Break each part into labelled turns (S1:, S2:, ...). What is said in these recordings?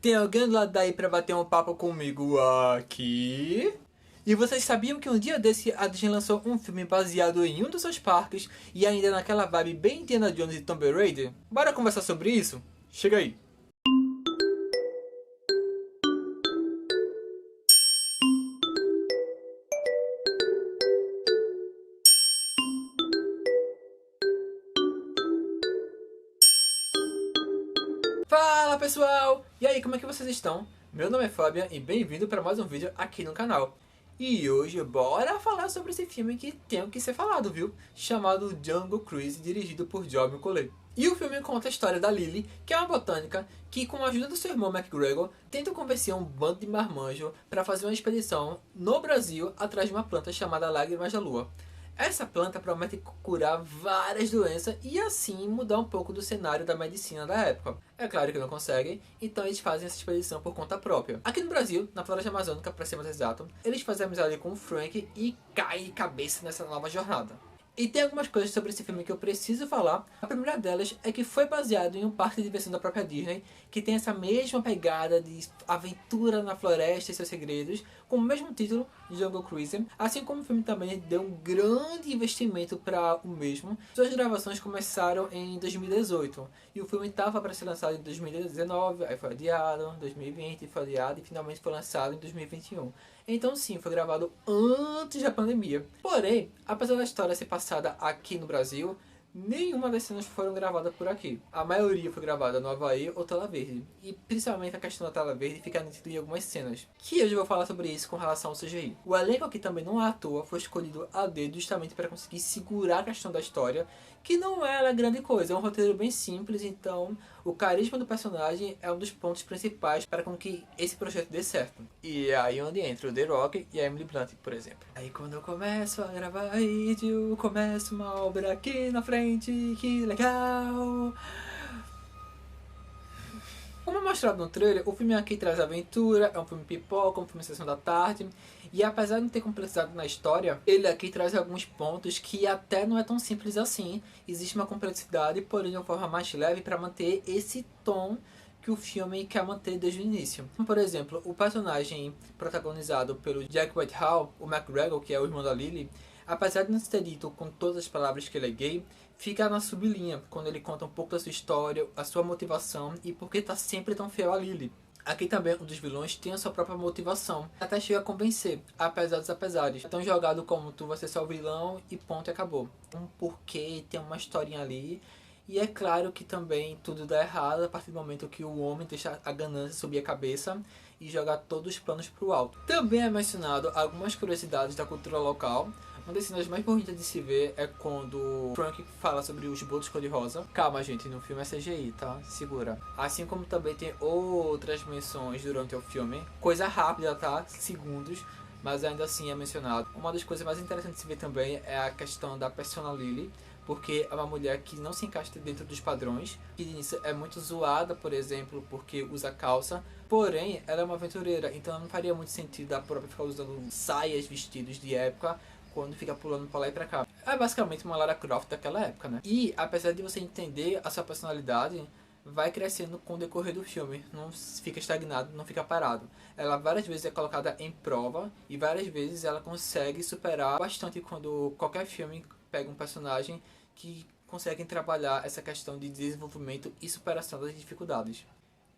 S1: Tem alguém do lado daí pra bater um papo comigo aqui? E vocês sabiam que um dia desse a Disney lançou um filme baseado em um dos seus parques e ainda naquela vibe bem Indiana Jones e Tomb Raider? Bora conversar sobre isso? Chega aí! Fala pessoal! E aí, como é que vocês estão? Meu nome é Fabian e bem-vindo para mais um vídeo aqui no canal. E hoje bora falar sobre esse filme que tem que ser falado, viu? Chamado Jungle Cruise, dirigido por Joel McCulley. E o filme conta a história da Lily, que é uma botânica que, com a ajuda do seu irmão McGregor, tenta convencer um bando de marmanjos para fazer uma expedição no Brasil atrás de uma planta chamada Lágrimas da Lua. Essa planta promete curar várias doenças e assim mudar um pouco do cenário da medicina da época. É claro que não conseguem, então eles fazem essa expedição por conta própria. Aqui no Brasil, na Floresta Amazônica para ser mais exato, eles fazem amizade com o Frank e caem de cabeça nessa nova jornada. E tem algumas coisas sobre esse filme que eu preciso falar. A primeira delas é que foi baseado em um parque de diversão da própria Disney, que tem essa mesma pegada de aventura na floresta e seus segredos, com o mesmo título, Jungle Cruise. Assim como o filme também deu um grande investimento para o mesmo. Suas gravações começaram em 2018, e o filme estava para ser lançado em 2019, aí foi adiado, 2020 foi adiado, e finalmente foi lançado em 2021. Então sim, foi gravado antes da pandemia. Porém, apesar da história ser passada aqui no Brasil, nenhuma das cenas foram gravadas por aqui. A maioria foi gravada no Havaí ou Tela Verde. E principalmente a questão da Tela Verde fica nítido em algumas cenas. Que hoje eu vou falar sobre isso com relação ao CGI. O elenco aqui também não é à toa, foi escolhido a dedo justamente para conseguir segurar a questão da história, que não é grande coisa, é um roteiro bem simples, então o carisma do personagem é um dos pontos principais para com que esse projeto dê certo. E é aí onde entra o The Rock e a Emily Blunt, por exemplo. Aí quando eu começo a gravar vídeo, começa uma obra aqui na frente, que legal! Como é mostrado no trailer, o filme aqui traz aventura, é um filme pipoca, um filme sessão da tarde. E apesar de não ter complexidade na história, ele aqui traz alguns pontos que até não é tão simples assim. Existe uma complexidade, porém de uma forma mais leve para manter esse tom que o filme quer manter desde o início. Por exemplo, o personagem protagonizado pelo Jack Whitehall, o McGregor, que é o irmão da Lily, apesar de não ter dito com todas as palavras que ele é gay, fica na sublinha quando ele conta um pouco da sua história, a sua motivação e por que está sempre tão fiel a Lily. Aqui também um dos vilões tem a sua própria motivação, até chega a convencer, apesar dos apesares. É tão jogado como tu vai ser só o vilão e ponto e acabou. Um porquê, tem uma historinha ali. E é claro que também tudo dá errado a partir do momento que o homem deixa a ganância subir a cabeça e jogar todos os planos para o alto. Também é mencionado algumas curiosidades da cultura local. Uma das cenas mais bonitas de se ver é quando Frank fala sobre os botos cor-de-rosa. Calma, gente, no filme é CGI, tá? Segura. Assim como também tem outras menções durante o filme. Coisa rápida, tá? Segundos. Mas ainda assim é mencionado. Uma das coisas mais interessantes de se ver também é a questão da personal Lily, porque é uma mulher que não se encaixa dentro dos padrões, que de início é muito zoada, por exemplo, porque usa calça, porém ela é uma aventureira, então não faria muito sentido a própria ficar usando saias, vestidos de época, quando fica pulando pra lá e pra cá. É basicamente uma Lara Croft daquela época, né? E apesar de você entender a sua personalidade, vai crescendo com o decorrer do filme, não fica estagnado, não fica parado. Ela várias vezes é colocada em prova e várias vezes ela consegue superar bastante quando qualquer filme pega um personagem que consegue trabalhar essa questão de desenvolvimento e superação das dificuldades.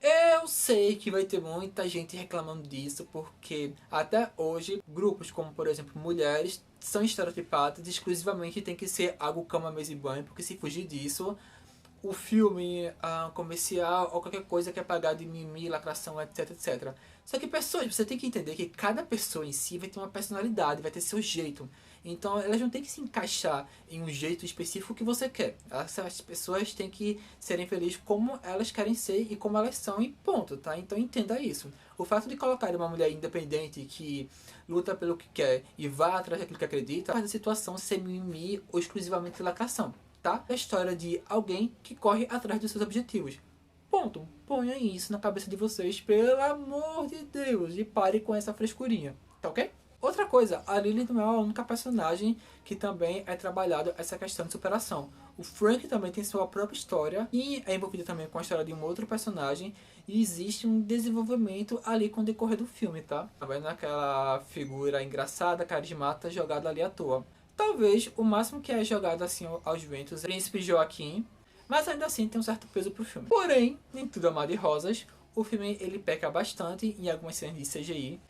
S1: Eu sei que vai ter muita gente reclamando disso, porque até hoje grupos como, por exemplo, mulheres são estereotipadas, exclusivamente tem que ser algo cama, mesa e banho, porque se fugir disso, o filme comercial ou qualquer coisa que é pagar de mimimi, lacração, etc, etc. Só que pessoas, você tem que entender que cada pessoa em si vai ter uma personalidade, vai ter seu jeito. Então elas não tem que se encaixar em um jeito específico que você quer. Essas pessoas têm que serem felizes como elas querem ser e como elas são e ponto, tá? Então entenda isso. O fato de colocar uma mulher independente que luta pelo que quer e vai atrás daquilo que acredita faz a situação ser mimimi ou exclusivamente lacração, tá? É a história de alguém que corre atrás dos seus objetivos. Ponto. Ponha isso na cabeça de vocês, pelo amor de Deus, e pare com essa frescurinha, tá ok? Outra coisa, a Lily não é a única personagem que também é trabalhado essa questão de superação. O Frank também tem sua própria história e é envolvido também com a história de um outro personagem. E existe um desenvolvimento ali com o decorrer do filme, tá? Também naquela figura engraçada, carismática, jogada ali à toa. Talvez o máximo que é jogado assim aos ventos é o Príncipe Joaquim, mas ainda assim tem um certo peso pro filme. Porém, nem tudo é mar de rosas. O filme ele peca bastante em algumas cenas de CGI.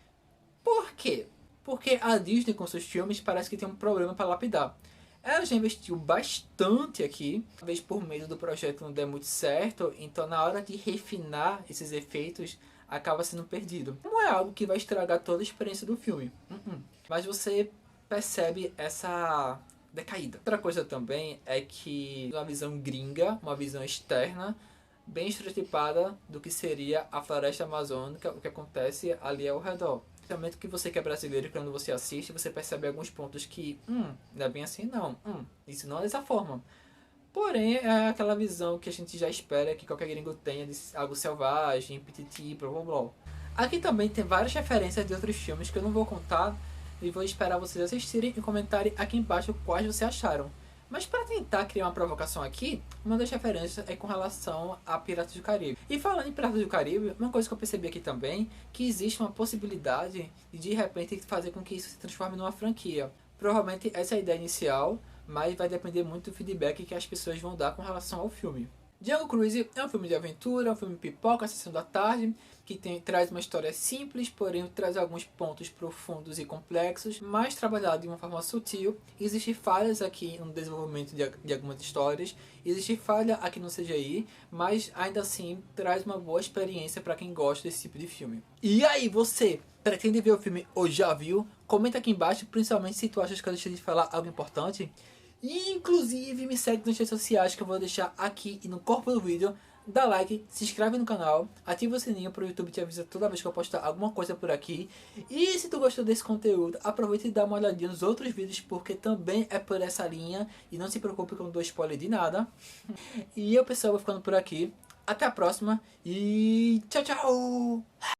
S1: Por quê? Porque a Disney com seus filmes parece que tem um problema para lapidar. Ela já investiu bastante aqui, talvez por medo do projeto não der muito certo, então na hora de refinar esses efeitos acaba sendo perdido. Não é algo que vai estragar toda a experiência do filme, mas você percebe essa decaída. Outra coisa também é que uma visão gringa, uma visão externa, bem estereotipada do que seria a floresta amazônica, o que acontece ali ao redor. Principalmente que você que é brasileiro, quando você assiste, você percebe alguns pontos que, não é bem assim não, isso não é dessa forma. Porém, é aquela visão que a gente já espera que qualquer gringo tenha de algo selvagem, pititi, blá blá blá. Aqui também tem várias referências de outros filmes que eu não vou contar e vou esperar vocês assistirem e comentarem aqui embaixo quais vocês acharam. Mas para tentar criar uma provocação aqui, uma das referências é com relação a Piratas do Caribe. E falando em Piratas do Caribe, uma coisa que eu percebi aqui também, que existe uma possibilidade de repente fazer com que isso se transforme numa franquia. Provavelmente essa é a ideia inicial, mas vai depender muito do feedback que as pessoas vão dar com relação ao filme. Jungle Cruise é um filme de aventura, um filme pipoca, sessão da tarde, que traz uma história simples, porém traz alguns pontos profundos e complexos, mas trabalhado de uma forma sutil. Existem falhas aqui no desenvolvimento de algumas histórias, existe falha aqui no CGI, mas ainda assim traz uma boa experiência para quem gosta desse tipo de filme. E aí, você pretende ver o filme ou já viu? Comenta aqui embaixo, principalmente se tu achas que eu deixei de falar algo importante. E inclusive me segue nas redes sociais que eu vou deixar aqui e no corpo do vídeo. Dá like, se inscreve no canal, ativa o sininho para o YouTube te avisar toda vez que eu postar alguma coisa por aqui. E se tu gostou desse conteúdo, aproveita e dá uma olhadinha nos outros vídeos, porque também é por essa linha. E não se preocupe que eu não dou spoiler de nada. E eu, pessoal, vou ficando por aqui. Até a próxima e tchau, tchau!